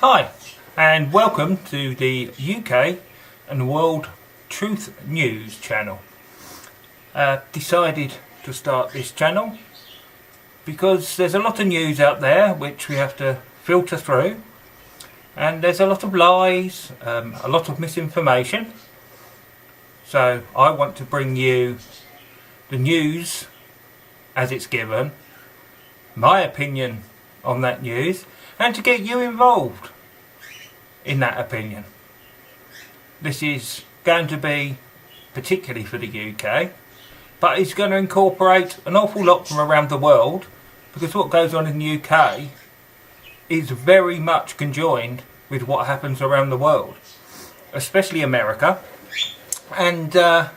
Hi, and welcome to the UK and World Truth News channel. Decided to start this channel because there's a lot of news out there which we have to filter through, and there's a lot of lies, a lot of misinformation. So I want to bring you the news as it's given, my opinion on that news, and to get you involved in that opinion. This is going to be particularly for the UK, but it's going to incorporate an awful lot from around the world, because what goes on in the UK is very much conjoined with what happens around the world, especially America. And the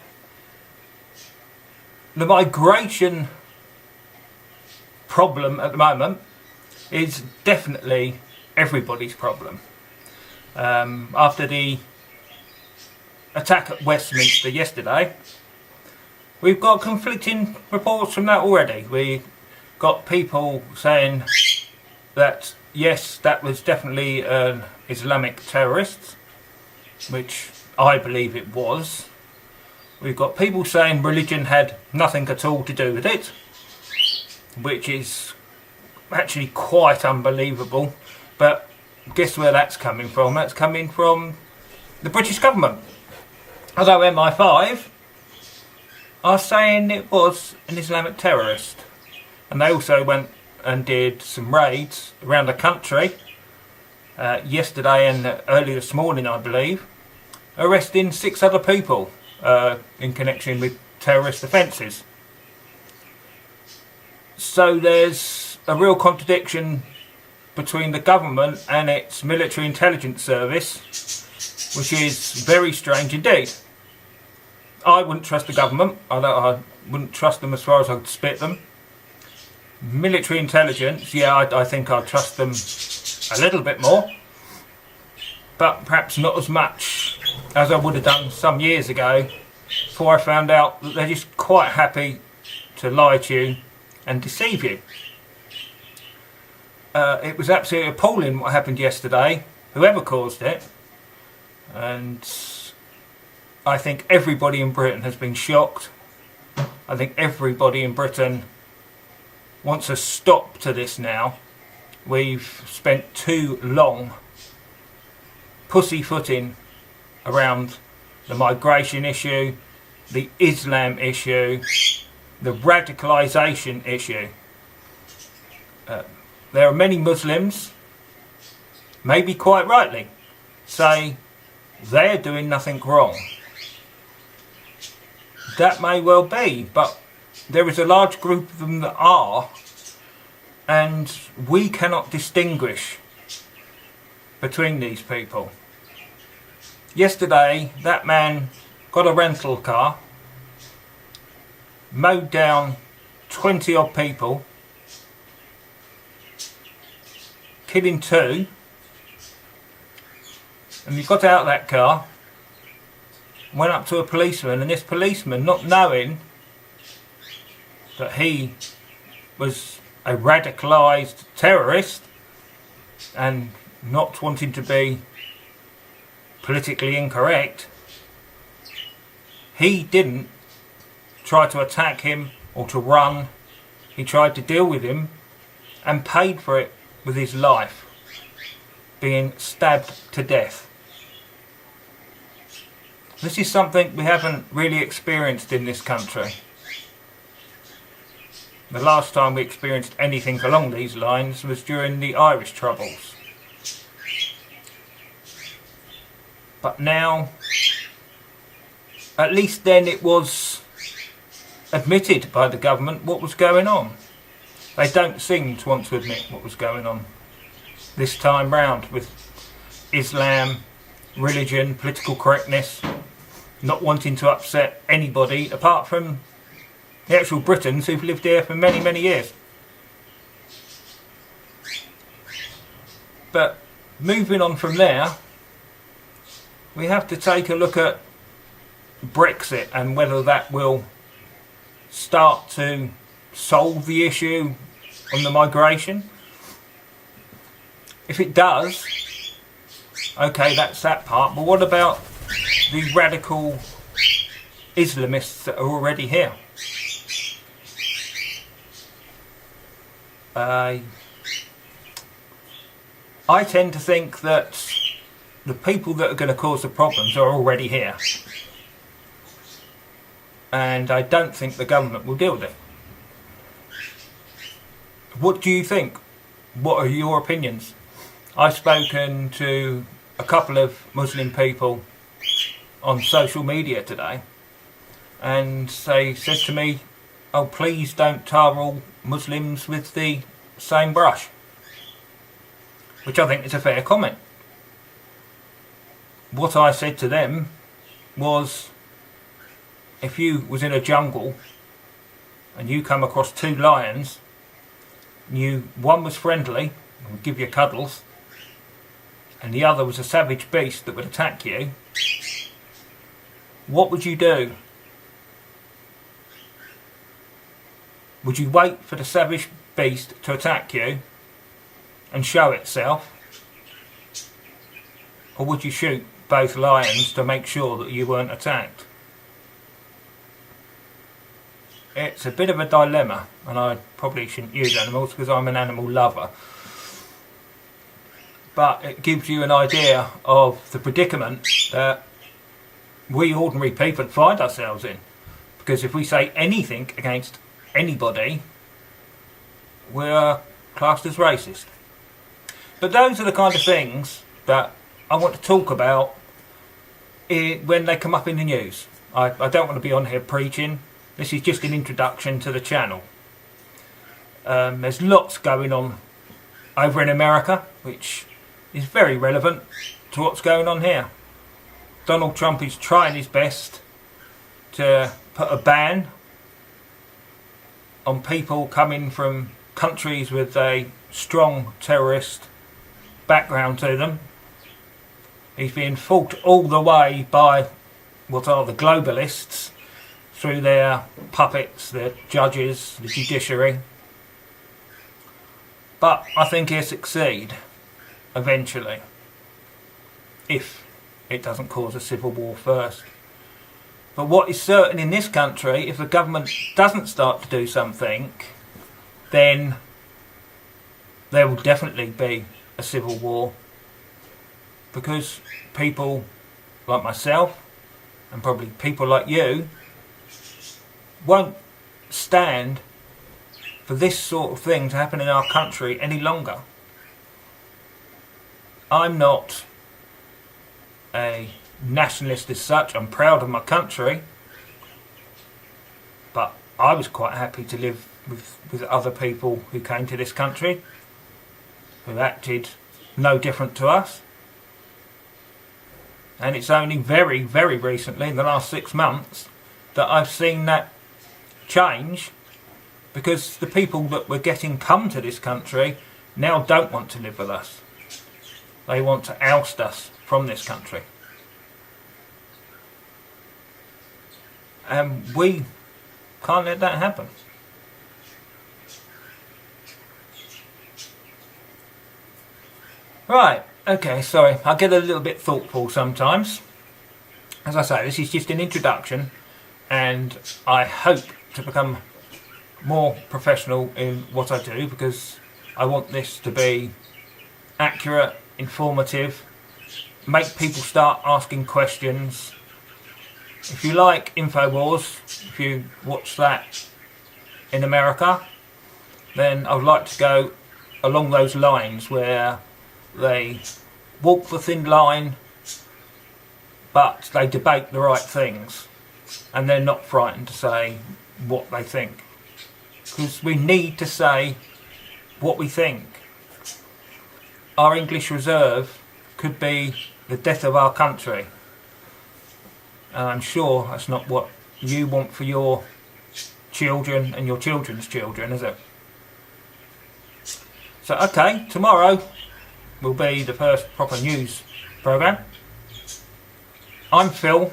migration problem at the moment is definitely everybody's problem. After the attack at Westminster yesterday, we've got conflicting reports from that already. We got people saying that yes, that was definitely an Islamic terrorist, which I believe it was. We've got people saying religion had nothing at all to do with it, which is actually quite unbelievable. But guess where that's coming from? That's coming from the British government. Although MI5 are saying it was an Islamic terrorist, and they also went and did some raids around the country yesterday and early this morning, I believe, arresting 6 other people in connection with terrorist offences. So there's a real contradiction between the government and its military intelligence service, which is very strange indeed. I wouldn't trust the government. I wouldn't trust them as far as I could spit them. Military intelligence, yeah, I think I'd trust them a little bit more, but perhaps not as much as I would have done some years ago, before I found out that they're just quite happy to lie to you and deceive you. It was absolutely appalling what happened yesterday, whoever caused it, and I think everybody in Britain has been shocked. I think everybody in Britain wants a stop to this now. We've spent too long pussyfooting around the migration issue, the Islam issue, the radicalisation issue. There are many Muslims, maybe quite rightly, say they're doing nothing wrong. That may well be, but there is a large group of them that are, and we cannot distinguish between these people. Yesterday, that man got a rental car, mowed down 20 odd people, killing 2, and he got out of that car, went up to a policeman, and this policeman, not knowing that he was a radicalised terrorist and not wanting to be politically incorrect, he didn't try to attack him or to run. He tried to deal with him and paid for it with his life, being stabbed to death. This is something we haven't really experienced in this country. The last time we experienced anything along these lines was during the Irish Troubles. But now, at least then it was admitted by the government what was going on. They don't seem to want to admit what was going on this time round with Islam, religion, political correctness, not wanting to upset anybody apart from the actual Britons who've lived here for many, many years. But moving on from there, we have to take a look at Brexit and whether that will start to solve the issue on the migration. If it does, Okay, that's that part. But what about the radical Islamists that are already here? I tend to think that the people that are going to cause the problems are already here. And I don't think the government will deal with it. What do you think? What are your opinions? I've spoken to a couple of Muslim people on social media today, and they said to me, oh, please don't tar all Muslims with the same brush. Which I think is a fair comment. What I said to them was, if you was in a jungle and you come across two lions, one was friendly and would give you cuddles, and the other was a savage beast that would attack you, what would you do? Would you wait for the savage beast to attack you and show itself, or would you shoot both lions to make sure that you weren't attacked? It's a bit of a dilemma, and I probably shouldn't use animals because I'm an animal lover, but it gives you an idea of the predicament that we ordinary people find ourselves in, because if we say anything against anybody, we're classed as racist. But those are the kind of things that I want to talk about when they come up in the news. I don't want to be on here preaching. This is just an introduction to the channel. There's lots going on over in America, which is very relevant to what's going on here. Donald Trump is trying his best to put a ban on people coming from countries with a strong terrorist background to them. He's being fought all the way by what are the globalists through their puppets, their judges, the judiciary. But I think he'll succeed eventually, if it doesn't cause a civil war first. But what is certain in this country, if the government doesn't start to do something, then there will definitely be a civil war, because people like myself and probably people like you won't stand for this sort of thing to happen in our country any longer. I'm not a nationalist as such. I'm proud of my country, but I was quite happy to live with other people who came to this country who acted no different to us. And it's only very, very recently, in the last 6 months, that I've seen that change, because the people that were getting come to this country now don't want to live with us. They want to oust us from this country. And we can't let that happen. Right, okay, sorry, I get a little bit thoughtful sometimes. As I say, this is just an introduction, and I hope to become more professional in what I do, because I want this to be accurate, informative, make people start asking questions. If you like InfoWars, if you watch that in America, then I would like to go along those lines where they walk the thin line, but they debate the right things, and they're not frightened to say what they think. Because we need to say what we think. Our English reserve could be the death of our country. And I'm sure that's not what you want for your children and your children's children, is it? So, okay, tomorrow will be the first proper news programme. I'm Phil.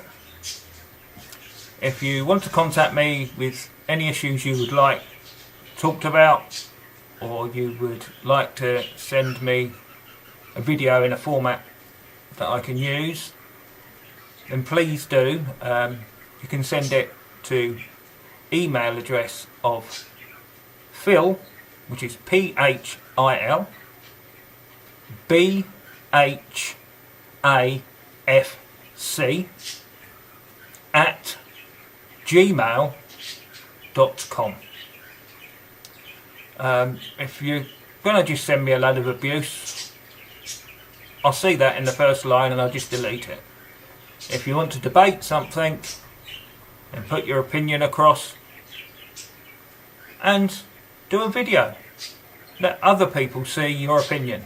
If you want to contact me with any issues you would like talked about, or you would like to send me a video in a format that that I can use, then please do. You can send it to email address of Phil, which is PHIL BHAFC at gmail.com. If you're going to just send me a load of abuse, I'll see that in the first line and I'll just delete it. If you want to debate something and put your opinion across and do a video, let other people see your opinion,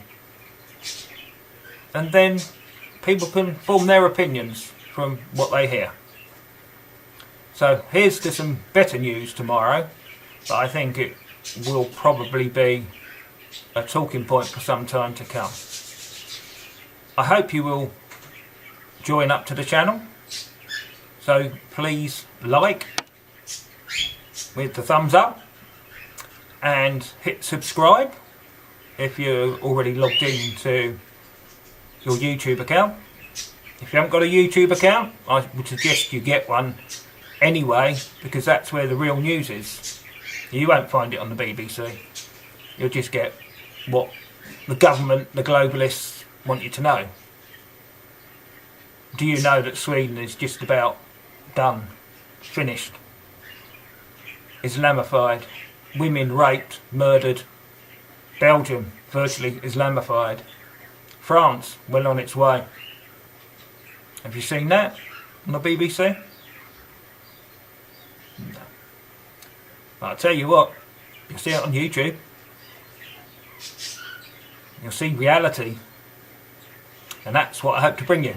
and then people can form their opinions from what they hear. So here's to some better news tomorrow, but I think it will probably be a talking point for some time to come. I hope you will join up to the channel, so please like with the thumbs up and hit subscribe if you're already logged into your YouTube account. If you haven't got a YouTube account, I would suggest you get one anyway, because that's where the real news is. You won't find it on the BBC. You'll just get what the government, the globalists, want you to know. Do you know that Sweden is just about done, finished, Islamified, women raped, murdered, Belgium virtually Islamified, France well on its way. Have you seen that on the BBC? No. But I'll tell you what, you'll see it on YouTube. You'll see reality, and that's what I hope to bring you.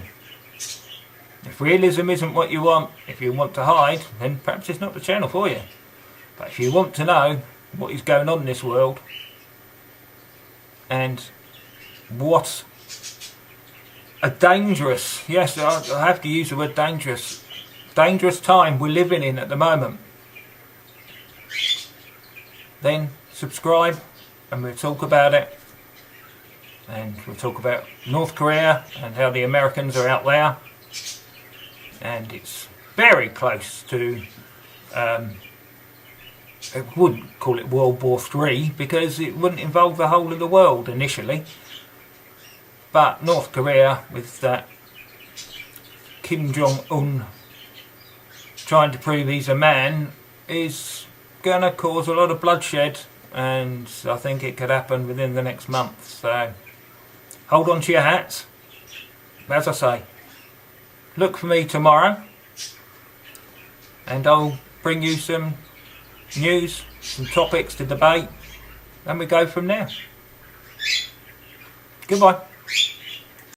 If realism isn't what you want, if you want to hide, then perhaps it's not the channel for you. But if you want to know what is going on in this world, and what a dangerous, yes, I have to use the word dangerous time we're living in at the moment, then subscribe and we'll talk about it. And we'll talk about North Korea and how the Americans are out there. And it's very close to, I wouldn't call it World War III because it wouldn't involve the whole of the world initially. But North Korea, with that Kim Jong-un trying to prove he's a man, is going to cause a lot of bloodshed, and I think it could happen within the next month. So hold on to your hats. As I say, look for me tomorrow and I'll bring you some news, some topics to debate, and we go from there. Goodbye.